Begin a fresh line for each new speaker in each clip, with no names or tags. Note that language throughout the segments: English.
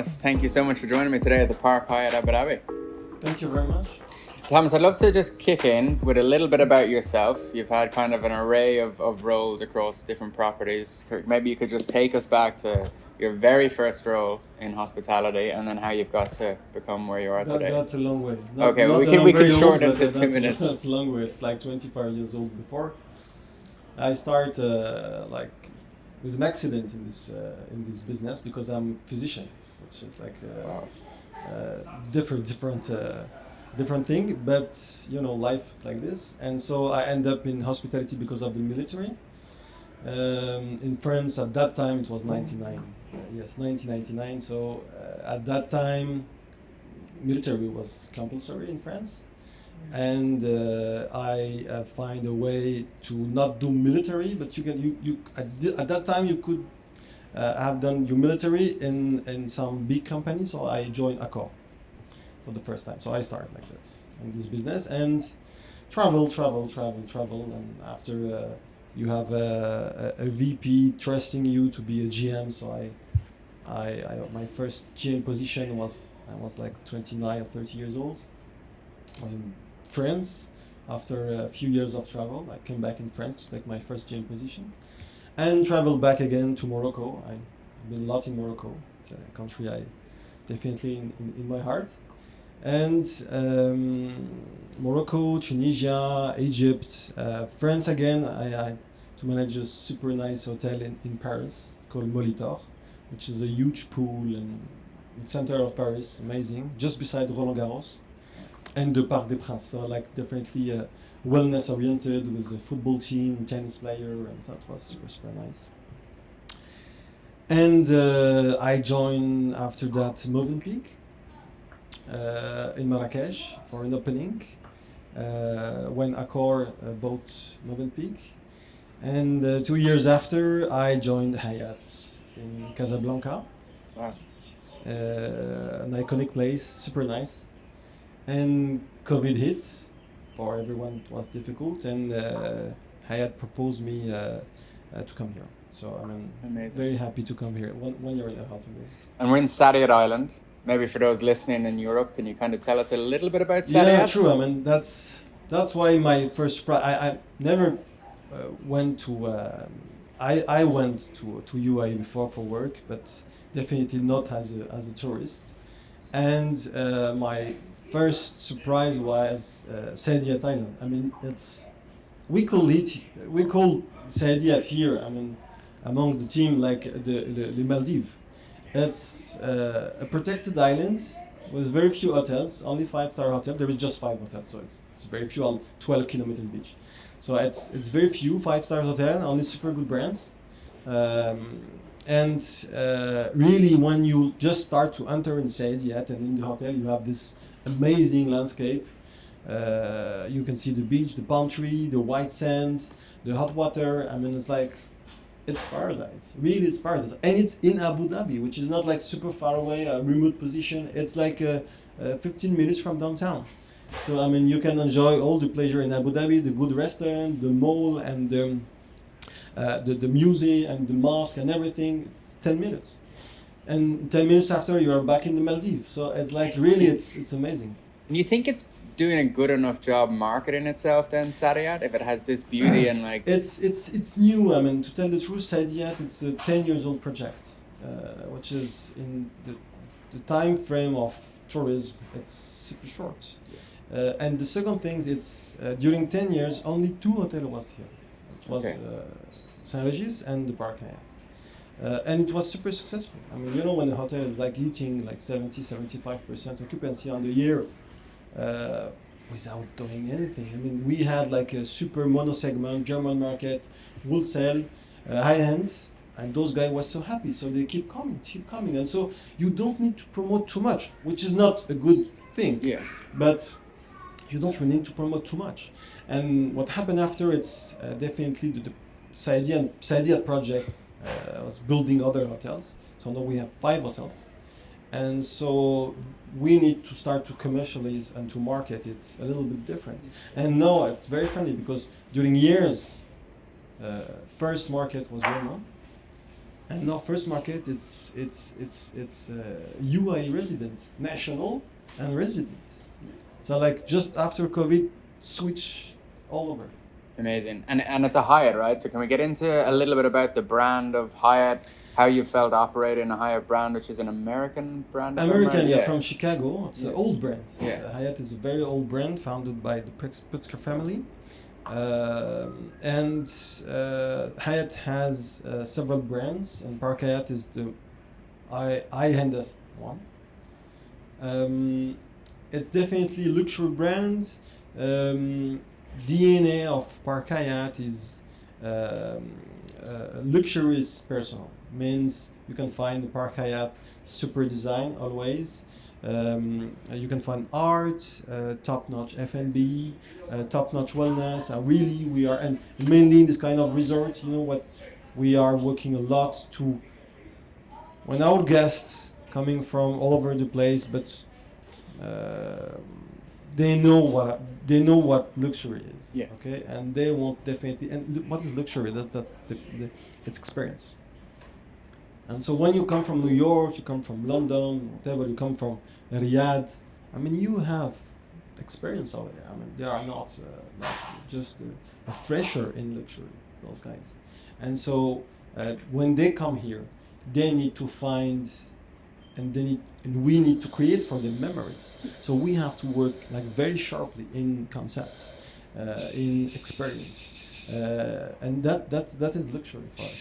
Thomas, thank you so much for joining me today at the Park Hyatt Abu Dhabi.
Thank you very much.
Thomas, I'd love to just kick in with a little bit about yourself. You've had kind of an array of roles across different properties. Maybe you could just take us back to your very first role in hospitality and then how you've got to become where you are today.
That's a long way.
Okay, we can shorten it to 2 minutes.
That's a long way. It's like 25 years old before. I start with an accident in this business because I'm a physician, which is like different thing, but life is like this, and so I end up in hospitality because of the military. In France at that time it was 1999. So at that time, military was compulsory in France, and I find a way to not do military, but at that time you could have done your military in some big company. So I joined Accor for the first time. So I started like this in this business and travel, and after you have a VP trusting you to be a GM. So I my first GM position I was like 29 or 30 years old. I was in France. After a few years of travel, I came back in France to take my first GM position and traveled back again to Morocco. I've been a lot in Morocco. It's a country I definitely in my heart. And Morocco, Tunisia, Egypt, France again. I to manage a super nice hotel in Paris. It's called Molitor, which is a huge pool in the center of Paris, amazing, just beside Roland Garros and the Parc des Princes. So like definitely wellness oriented with a football team, tennis player, and that was super nice. And I joined after that Movenpick in Marrakech for an opening when Accor bought Movenpick. And 2 years after, I joined Hyatt in Casablanca.
Wow.
An iconic place, super nice. And COVID hit. For everyone, it was difficult. And Hyatt proposed me to come here. So I'm very happy to come here 1 year and a half ago.
And we're in Saadiyat Island. Maybe for those listening in Europe, can you kind of tell us a little bit about Saadiyat?
Yeah, true. I mean, that's why my first surprise. I never went to. I went to UAE before for work, but definitely not as a tourist. And my first surprise was Saadiyat Island. I mean, we call Saadiyat here. I mean, among the team like the Maldives. It's a protected island with very few hotels, only 5-star hotel. There is just 5 hotels, so it's very few on 12-kilometer beach. So it's very few 5-star hotel, only super good brands. And really, when you just start to enter in Saadiyat and in the hotel, you have this amazing landscape. You can see the beach, the palm tree, the white sands, the hot water. I mean, it's paradise. Really, it's paradise. And it's in Abu Dhabi, which is not like super far away, a remote position. It's like 15 minutes from downtown. So, I mean, you can enjoy all the pleasure in Abu Dhabi, the good restaurant, the mall, and the museum, and the mosque, and everything. It's 10 minutes. And 10 minutes after, you are back in the Maldives. So, it's like, really, it's amazing.
And you think it's doing a good enough job marketing itself then, Saadiyat, if it has this beauty and like...
It's new. I mean, to tell the truth, Saadiyat, it's a 10 years old project, which is in the time frame of tourism, it's super short. And the second thing is during 10 years, only 2 hotels was here. It was Saint Regis and the Park Hyatt. And it was super successful. I mean, when a hotel is like hitting like 70-75% occupancy on the year, without doing anything. I mean, we had like a super mono segment, German market, wholesale, high-end, and those guys were so happy. So they keep coming. And so you don't need to promote too much, which is not a good thing.
Yeah.
But you don't really need to promote too much. And what happened after, it's definitely the Saadiyat project was building other hotels. So now we have 5 hotels. And so we need to start to commercialize and to market it a little bit different. And now it's very funny because during years, first market was Roma, And our first market, it's UAE residents, national and resident. So like just after COVID, switch all over.
Amazing. And it's a Hyatt, right? So can we get into a little bit about the brand of Hyatt, how you felt operating a Hyatt brand, which is an American brand?
American, yeah, from Chicago. It's an old brand.
Yeah.
Hyatt is a very old brand founded by the Putzker family. Hyatt has several brands, and Park Hyatt is the high-endest one. It's definitely a luxury brand. DNA of Park Hyatt is luxury is personal. Means you can find the Park Hyatt super design always. You can find art, top-notch F&B, top-notch wellness. Really, we are, and mainly in this kind of resort, you know what, we are working a lot to, when our guests coming from all over the place, but they know what luxury is.
Yeah.
Okay, and they want definitely. And what is luxury? That's it's experience. And so when you come from New York, you come from London, whatever, you come from Riyadh, I mean, you have experience over there. I mean, they are not like just a fresher in luxury, those guys. And so when they come here, they need to find, and we need to create for them memories. So we have to work like very sharply in concept, in experience. And that is luxury for us.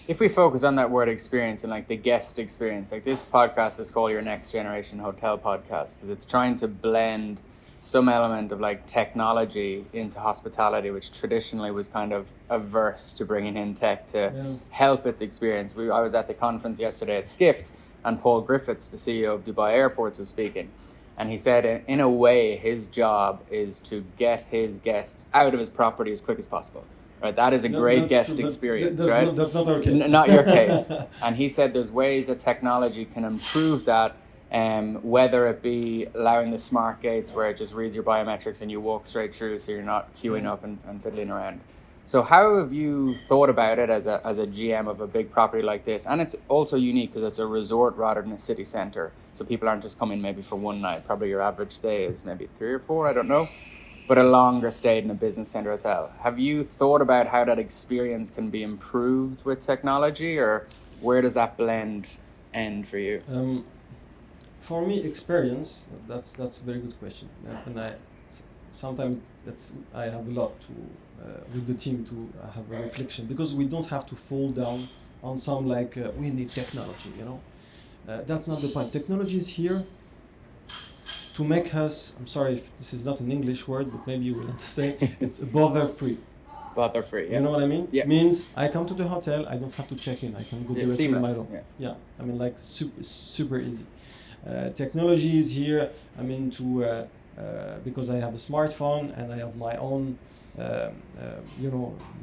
If we focus on that word experience and like the guest experience, like this podcast is called Your Next Generation Hotel Podcast because it's trying to blend some element of like technology into hospitality, which traditionally was kind of averse to bringing in tech to help its experience. I was at the conference yesterday at Skift, and Paul Griffiths, the CEO of Dubai Airports, was speaking. And he said, in a way, his job is to get his guests out of his property as quick as possible. Right, that is a great guest experience, right?
That's not our case.
Not your case. And he said there's ways that technology can improve that, whether it be allowing the smart gates where it just reads your biometrics and you walk straight through so you're not queuing up and fiddling around. So how have you thought about it as a GM of a big property like this? And it's also unique because it's a resort rather than a city center. So people aren't just coming maybe for one night. Probably your average stay is maybe 3 or 4, I don't know. But a longer stay in a business center hotel. Have you thought about how that experience can be improved with technology, or where does that blend end for you?
For me, experience, that's a very good question. And sometimes I have a lot to with the team to have a reflection, because we don't have to fall down on some like we need technology, you know. That's not the point. Technology is here to make us, I'm sorry if this is not an English word, but maybe you will understand, it's bother free.
Bother free, yeah.
You know what I mean?
Yeah.
Means I come to the hotel, I don't have to check in, I can go directly in my room.
Yeah.
I mean, like super easy. Technology is here, I mean, because I have a smartphone and I have my own,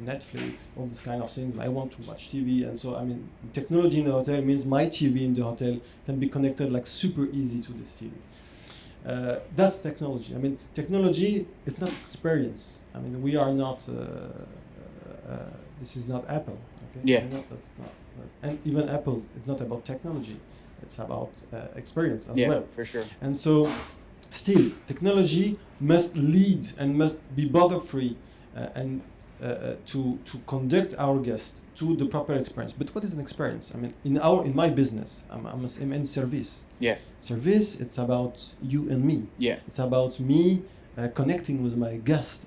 Netflix, all these kind of things. I want to watch TV, and so I mean, technology in the hotel means my TV in the hotel can be connected like super easy to this TV. That's technology. I mean, technology is not experience. I mean, we are not. This is not Apple. Okay.
Yeah.
That's not. And even Apple, it's not about technology. It's about experience as well.
Yeah, for sure.
And so, still, technology must lead and must be bother-free, and to conduct our guests to the proper experience. But what is an experience? I mean, in my business, I'm in service.
Yeah.
Service, it's about you and me.
Yeah.
It's about me connecting with my guest,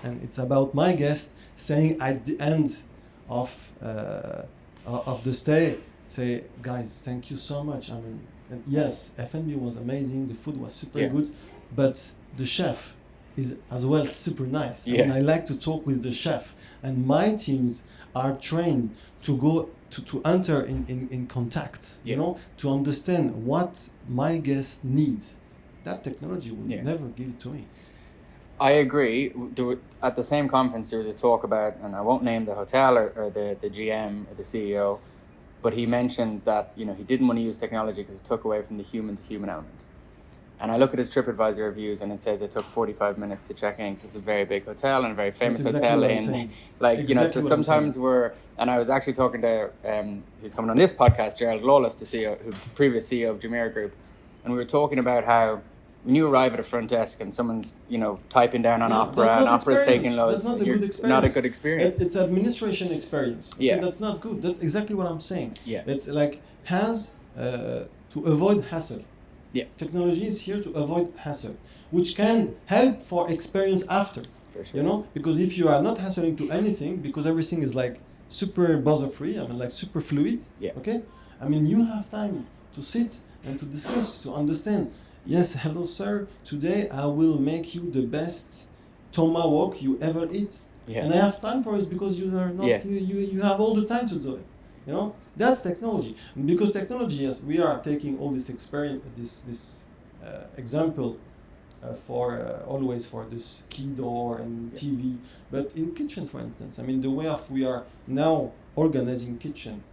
and it's about my guest saying at the end of the stay, say, guys, thank you so much. I mean, and yes, F&B was amazing, the food was super good, but the chef is as well super nice.
Yeah.
And I like to talk with the chef, and my teams are trained to go to enter in contact, you know, to understand what my guest needs. That technology will never give it to me.
I agree. At the same conference, there was a talk about, and I won't name the hotel or the GM or the CEO, but he mentioned that, you know, he didn't want to use technology because it took away from the human to human element. And I look at his TripAdvisor reviews, and it says it took 45 minutes to check in. So it's a very big hotel and a very famous
That's exactly
hotel
what I'm
in,
saying.
like, you know. So
Exactly what I'm
sometimes and I was actually talking to, who's coming on this podcast, Gerald Lawless, the CEO, who previous CEO of Jumeirah Group, and we were talking about how when you arrive at a front desk and someone's, you know, typing down on Opera and Opera's taking loads,
that's not a good experience.
Not a good experience.
It's administration experience. Okay?
Yeah.
That's not good. That's exactly what I'm saying.
Yeah.
It's like to avoid hassle.
Yeah.
Technology is here to avoid hassle, which can help for experience after.
For sure.
You know, because if you are not hassling to anything, because everything is like super buzzer free, I mean, like super fluid.
Yeah.
Okay. I mean, you have time to sit and to discuss, to understand. Yes, hello, sir. Today I will make you the best tomahawk you ever eat.
Yeah.
And I have time for it because you are not.
Yeah.
You have all the time to do it. You know, that's technology. And because technology, yes, we are taking all this experience, this example for always for this key door and TV. But in kitchen, for instance, I mean, the way of we are now organizing kitchen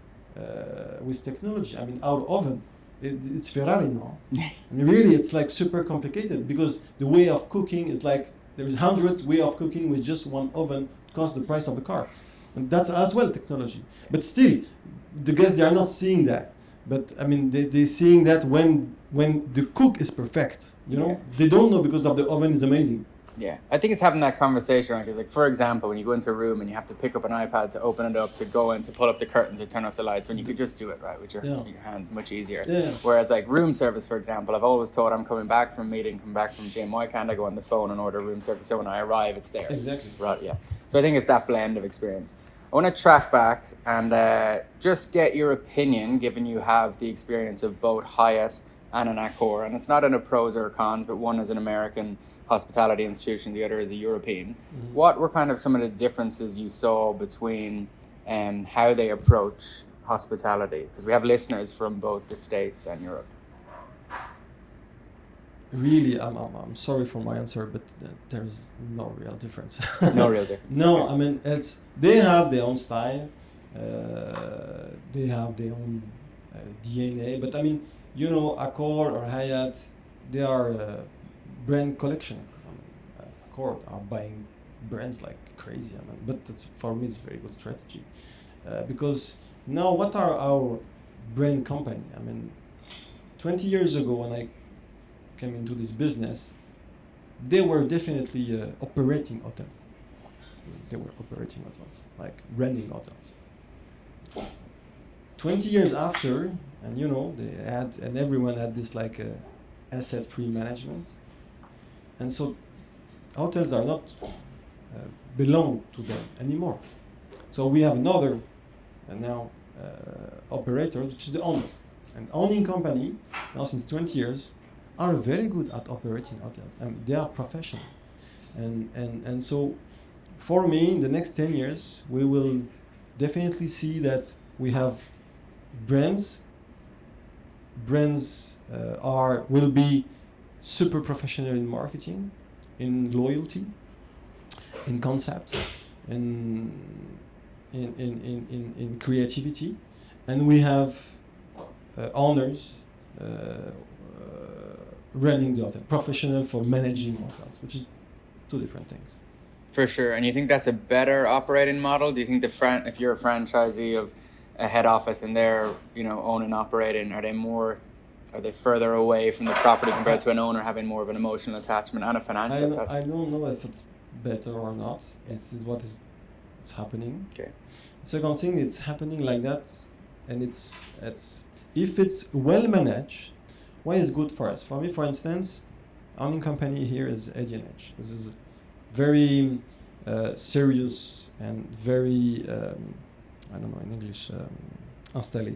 with technology. I mean, our oven. It's Ferrari now. I mean, really, it's like super complicated because the way of cooking is like there's 100 way of cooking with just one oven. It costs the price of a car, and that's as well technology. But still, the guests, they are not seeing that. But I mean, they're seeing that when the cook is perfect. You know,
Yeah.
they don't know because of the oven is amazing.
Yeah, I think it's having that conversation, right? Because, like, for example, when you go into a room and you have to pick up an iPad to open it up, to go in, to pull up the curtains or turn off the lights, when you could just do it, right, with your hands, much easier.
Yeah.
Whereas, like, room service, for example, I've always thought I'm coming back from a meeting, come back from gym, why can't I go on the phone and order room service? So when I arrive, it's there.
Exactly.
Right, yeah. So I think it's that blend of experience. I want to track back and just get your opinion, given you have the experience of both Hyatt and an Accor. And it's not in a pros or cons, but one is an American hospitality institution, the other is a European. Mm-hmm. What were kind of some of the differences you saw between how they approach hospitality? Because we have listeners from both the States and Europe.
Really, I'm sorry for my answer, but there's no real difference.
No real difference.
No, I mean, they have their own style, they have their own DNA, but I mean, you know, Accor or Hyatt, they are brand collection. Accor are buying brands like crazy. I mean, but for me, it's a very good strategy because now what are our brand company? I mean, 20 years ago when I came into this business, they were definitely operating hotels. They were operating hotels, like renting hotels. 20 years after, and you know, and everyone had this like asset-free management. And so hotels are not belong to them anymore. So we have another now operator, which is the owner. And owning company, now since 20 years, are very good at operating hotels. And they are professional. And so for me, in the next 10 years, we will definitely see that we have brands will be super professional in marketing, in loyalty, in concept, in creativity, and we have owners running the hotel, professional for managing hotels, which is two different things.
For sure. And you think that's a better operating model? Do you think if you're a franchisee of a head office and they're, you know, own and operating, are they further away from the property compared to an owner having more of an emotional attachment and a financial attachment?
I don't know if it's better or not. It's what is happening.
Okay.
Second thing, it's happening like that, and it's if it's well managed, why is good for us? For me, for instance, owning company here is ADNH. This is very serious and very I don't know in English installé.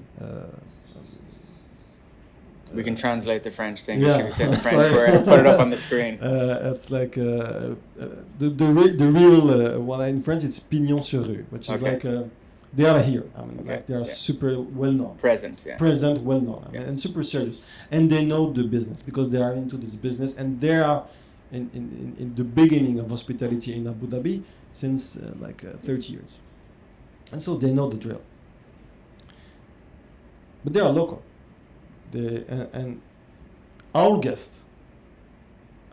We can translate the French thing.
Yeah.
Should we say the French word and put it up on the screen?
It's like the real one in French. It's pignon sur rue, which is like they are here. I mean, like they are super well known.
Present,
well known, I mean, and super serious, and they know the business because they are into this business, and they are in the beginning of hospitality in Abu Dhabi since 30 years, and so they know the drill. But they are local. And our guests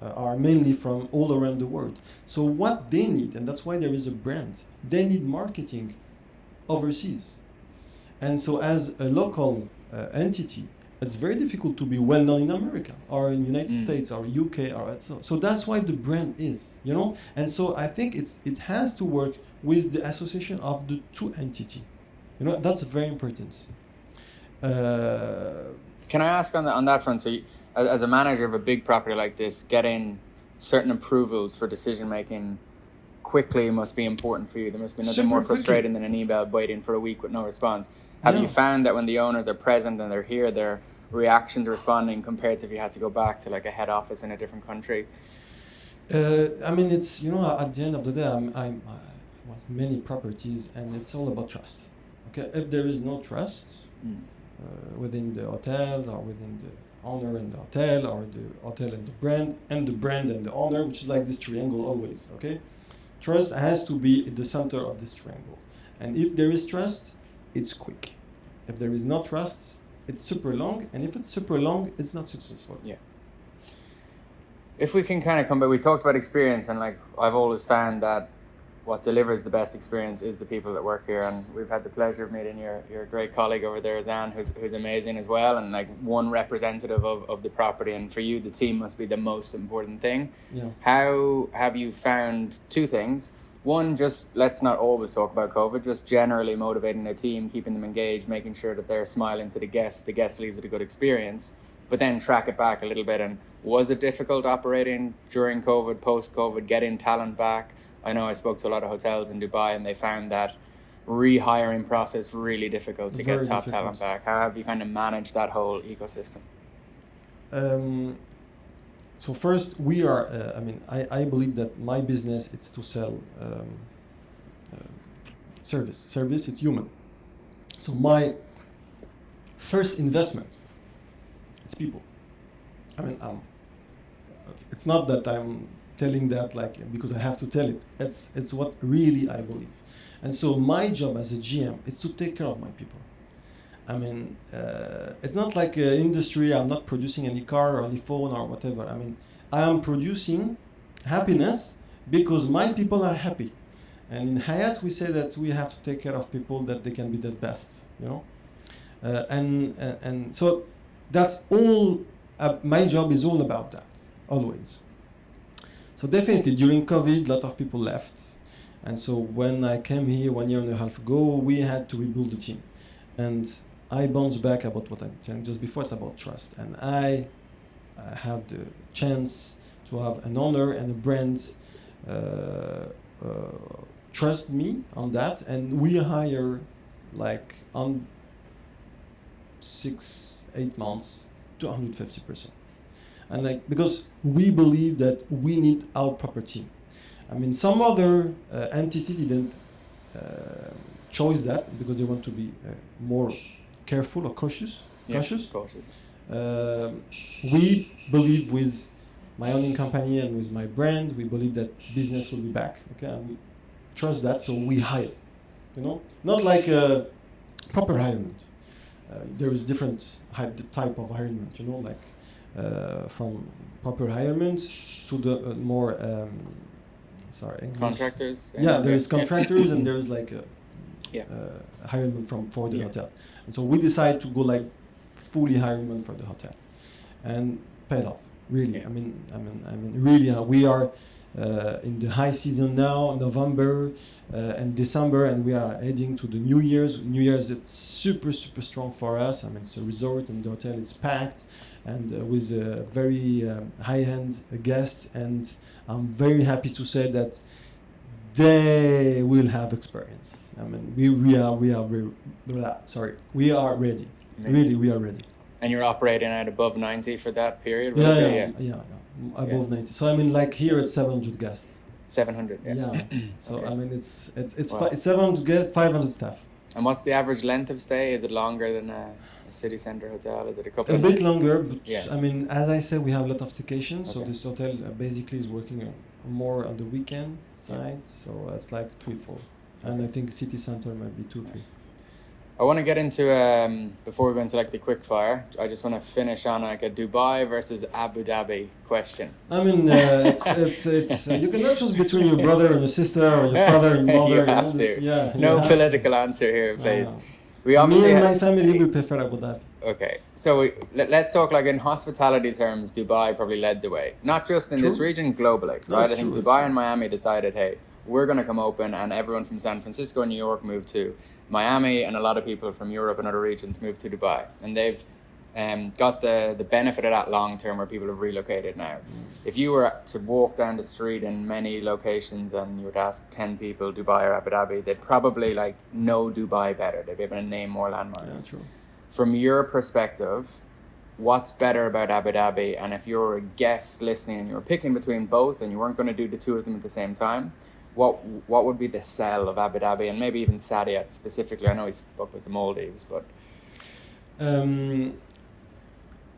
are mainly from all around the world. So what they need, and that's why there is a brand, they need marketing overseas. And so as a local entity, it's very difficult to be well known in America or in the United States or UK or so that's why the brand is, you know. And so I think it has to work with the association of the two entity, you know. That's very important.
Can I ask on that front? So, as a manager of a big property like this, getting certain approvals for decision making quickly must be important for you. There must be nothing more frustrating than an email waiting for a week with no response. Have you found that when the owners are present and they're here, their reaction to responding compared to if you had to go back to like a head office in a different country?
I mean, it's, you know, at the end of the day, I want many properties, and it's all about trust. Okay, if there is no trust within the hotel or within the owner and the hotel, or the hotel and the brand and the owner, which is like this triangle always. Okay, trust has to be at the center of this triangle, and if there is trust, it's quick. If there is no trust, it's super long, and if it's super long, it's not successful.
Yeah. If we can kind of come back, we talked about experience, and like I've always found that what delivers the best experience is the people that work here, and we've had the pleasure of meeting your great colleague over there, Zan, who's amazing as well, and like one representative of the property, and for you the team must be the most important thing.
Yeah.
How have you found two things? One, just let's not always talk about COVID, just generally motivating a team, keeping them engaged, making sure that they're smiling to the guest leaves with a good experience, but then track it back a little bit. And was it difficult operating during COVID, post-COVID, getting talent back? I know I spoke to a lot of hotels in Dubai, and they found that rehiring process really difficult to get top talent back. How have you kind of managed that whole ecosystem?
So first, we are, I believe that my business is to sell service. Service, it's human. So my first investment, it's people. I mean, it's not that I'm telling that like because I have to tell it. It's what really I believe. And so my job as a GM is to take care of my people. I mean, it's not like an industry. I'm not producing any car or any phone or whatever. I mean, I am producing happiness because my people are happy. And in Hyatt, we say that we have to take care of people that they can be the best, you know. And so that's all. My job is all about that, always. So definitely during COVID, a lot of people left. And so when I came here 1.5 years ago, we had to rebuild the team. And I bounce back about what I'm saying just before. It's about trust, and I have the chance to have an owner and a brand trust me on that, and we hire like on 6-8 months to 150%, and like because we believe that we need our proper team. I mean, some other entity didn't choose that because they want to be more careful or cautious. Cautious. We believe with my owning company and with my brand, we believe that business will be back. Okay, and we trust that, so we hire. You know, not like a proper hirement. There is different type of hirement. You know, like from proper hirement to the more
contractors.
Yeah, there is contractors and there is like a hirement for the hotel. And so we decide to go like fully hirement for the hotel, and paid off really.
Yeah.
I mean, really. We are in the high season now, November and December, and we are heading to the New Year's. New Year's, it's super strong for us. I mean, it's a resort, and the hotel is packed, and with a very high-end guest. And I'm very happy to say that they will have experience. I mean, we are ready. Amazing. Really, we are ready.
And you're operating at above 90 for that period?
Right? Yeah. Above 90. So I mean, like here it's 700 guests.
700.
Yeah. So
okay.
I mean, it's 700 guests, 500 staff.
And what's the average length of stay? Is it longer than a city center hotel? Is it a couple?
A bit longer, but
yeah.
I mean, as I said, we have a lot of staycations.
Okay.
So this hotel basically is working more on the weekend side. So it's like 3-4, and I think city center might be 2-3.
I want to get into before we go into like the quick fire. I just want to finish on like a Dubai versus Abu Dhabi question.
I mean, it's you cannot choose between your brother and your sister or your father and mother.
You have to.
Yeah,
no political answer here, please. We
Me
obviously
and my family will prefer Abu Dhabi.
Okay, so let's talk like in hospitality terms. Dubai probably led the way, not just in this region, globally, right? I think Dubai and Miami decided, hey, we're going to come open, and everyone from San Francisco and New York moved to Miami, and a lot of people from Europe and other regions moved to Dubai, and they've got the benefit of that long term where people have relocated now. If you were to walk down the street in many locations and you would ask 10 people Dubai or Abu Dhabi, they'd probably like know Dubai better. They'd be able to name more landmarks.
Yeah, true.
From your perspective, what's better about Abu Dhabi? And if you're a guest listening and you were picking between both and you weren't going to do the two of them at the same time, what would be the sell of Abu Dhabi and maybe even Saadiyat specifically? I know he spoke with the Maldives, but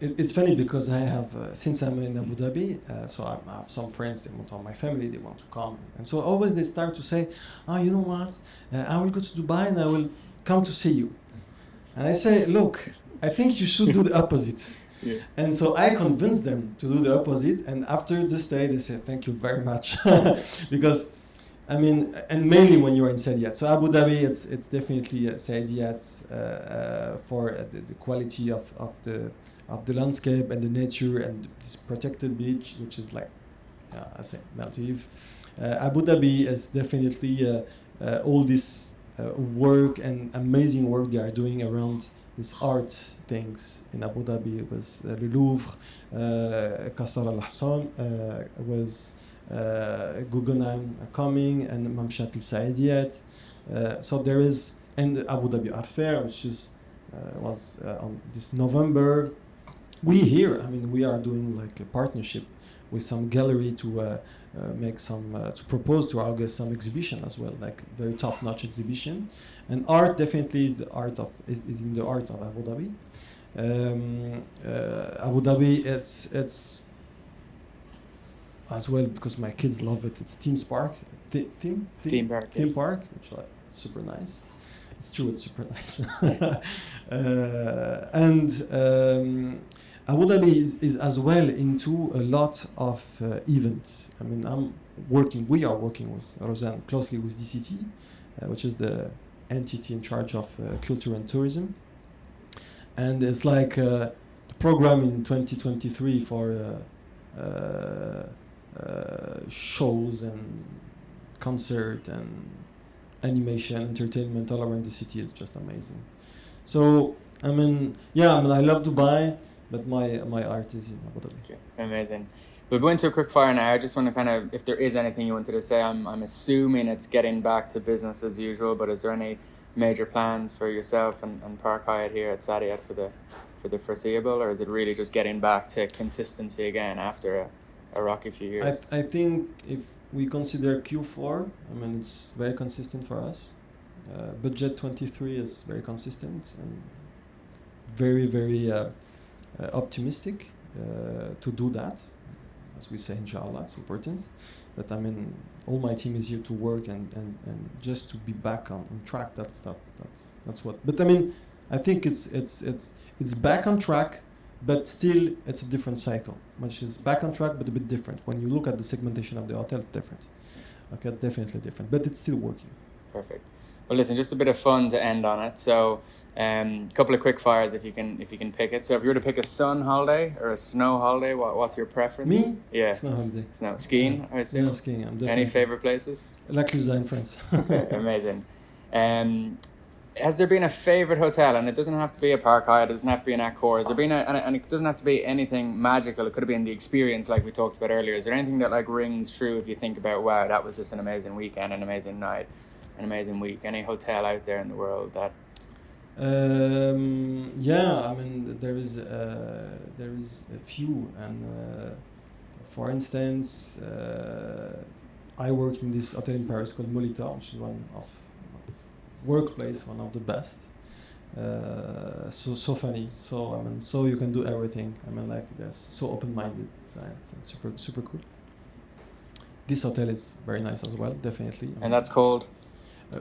it's funny because I have since I'm in Abu Dhabi, so I have some friends. They want on my family. They want to come, and so always they start to say, you know what? I will go to Dubai and I will come to see you. And I say, look, I think you should do the opposite.
Yeah.
And so I convinced them to do the opposite. And after this day, they said, thank you very much. Because, I mean, and mainly when you're in Saadiyat. So Abu Dhabi, it's definitely Saadiyat for the quality of the landscape and the nature and this protected beach, which is like, I say, Maldives. Abu Dhabi is definitely all this work and amazing work they are doing around these art things in Abu Dhabi. It was the Louvre, Qasr al-Hassan, was Guggenheim coming, and Mamshat al-Saadiyat. So there is, and Abu Dhabi Art Fair, which is was on this November. We are doing like a partnership with some gallery to make some to propose to our guests some exhibition as well, like very top-notch exhibition. And art definitely is in the art of Abu Dhabi. Abu Dhabi, it's as well because my kids love it. It's theme park, theme park, which is like super nice. It's true, it's super nice. And Abu Dhabi is as well into a lot of events. I mean, we are working with Roseanne closely with DCT, which is the entity in charge of culture and tourism. And it's like the program in 2023 for shows and concert and animation, entertainment all around the city is just amazing. So, I love Dubai, but my art is in Abu Dhabi.
Okay, amazing. We'll go into a quick fire now. I just want to kind of, if there is anything you wanted to say, I'm assuming it's getting back to business as usual, but is there any major plans for yourself and Park Hyatt here at Saadiyat for the foreseeable, or is it really just getting back to consistency again after a rocky few years?
I think if we consider Q4, it's very consistent for us. Budget 23 is very consistent and very, very optimistic to do that. As we say, inshallah, it's important. But all my team is here to work and just to be back on track. That's what. But I think it's back on track, but still it's a different cycle, which is back on track but a bit different. When you look at the segmentation of the hotel, it's different. Okay, definitely different, but it's still working.
Perfect. Well, listen, just a bit of fun to end on it. So, a couple of quick fires if you can pick it. So, if you were to pick a sun holiday or a snow holiday, what's your preference?
Me?
Yeah.
Snow holiday.
Snow skiing.
Yeah.
I assume.
Yeah, skiing. I'm definitely.
Any favorite places?
La Clusa in France.
Amazing. Has there been a favorite hotel, and it doesn't have to be a Park Hyatt, it doesn't have to be an Accor, has there been and it doesn't have to be anything magical, it could have been the experience like we talked about earlier. Is there anything that like rings true if you think about, wow, that was just an amazing weekend, an amazing night, an amazing week? Any hotel out there in the world that...
there is a few, and for instance, I worked in this hotel in Paris called Molitor, which is one of workplace, one of the best. So funny. So you can do everything. They're so open-minded. It's super cool. This hotel is very nice as well, definitely.
And that's called?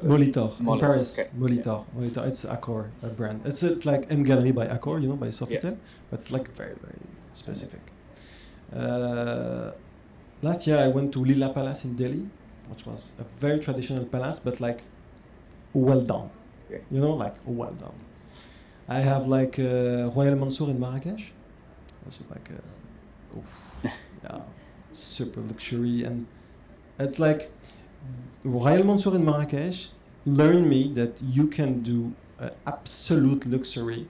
Molitor in
Molitor,
Paris.
okay.
Molitor. Molitor. It's Accor brand. It's like M Gallery by Accor, by Sofitel, but it's like very very specific. Last year I went to Lila Palace in Delhi, which was a very traditional palace, but like well done.
Okay.
Like well done. I have like Royal Mansour in Marrakesh. It's like super luxury, and it's like Royal Mansour in Marrakesh learned me that you can do absolute luxury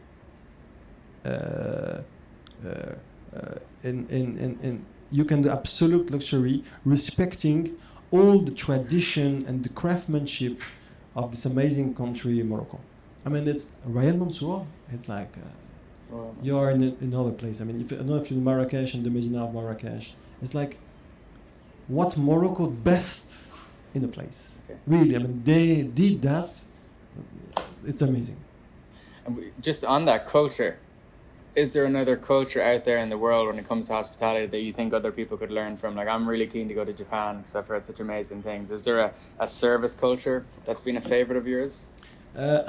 you can do absolute luxury respecting all the tradition and the craftsmanship of this amazing country, Morocco. I mean, it's Royal Mansour. It's like you are in another place. I mean, I don't know if you're in Marrakesh and the Medina of Marrakesh. It's like what Morocco best in a place.
Okay.
Really, I mean, they did that. It's amazing.
And just on that culture, is there another culture out there in the world when it comes to hospitality that you think other people could learn from? Like, I'm really keen to go to Japan because I've heard such amazing things. Is there a service culture that's been a favorite of yours? You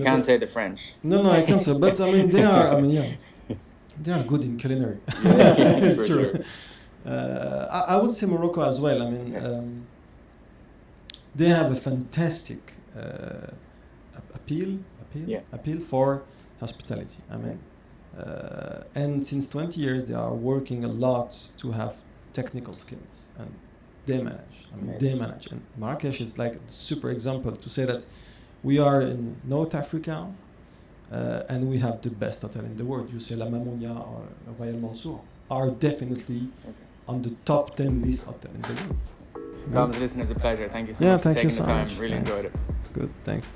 can't say the French.
No, I can't say. But I mean, they are. I mean, they are good in culinary. It's true. Sure. I would say Morocco as well. I mean, they have a fantastic appeal for hospitality. I mean, and since 20 years they are working a lot to have technical skills, and they manage. They manage. And Marrakesh is like a super example to say that we are in North Africa, and we have the best hotel in the world. You say La Mamounia or Royal Mansour are definitely on the top 10 list hotel in the world.
Gams, listen, it's a pleasure. Thank you so much for taking the time. Really enjoyed it.
Good, thanks.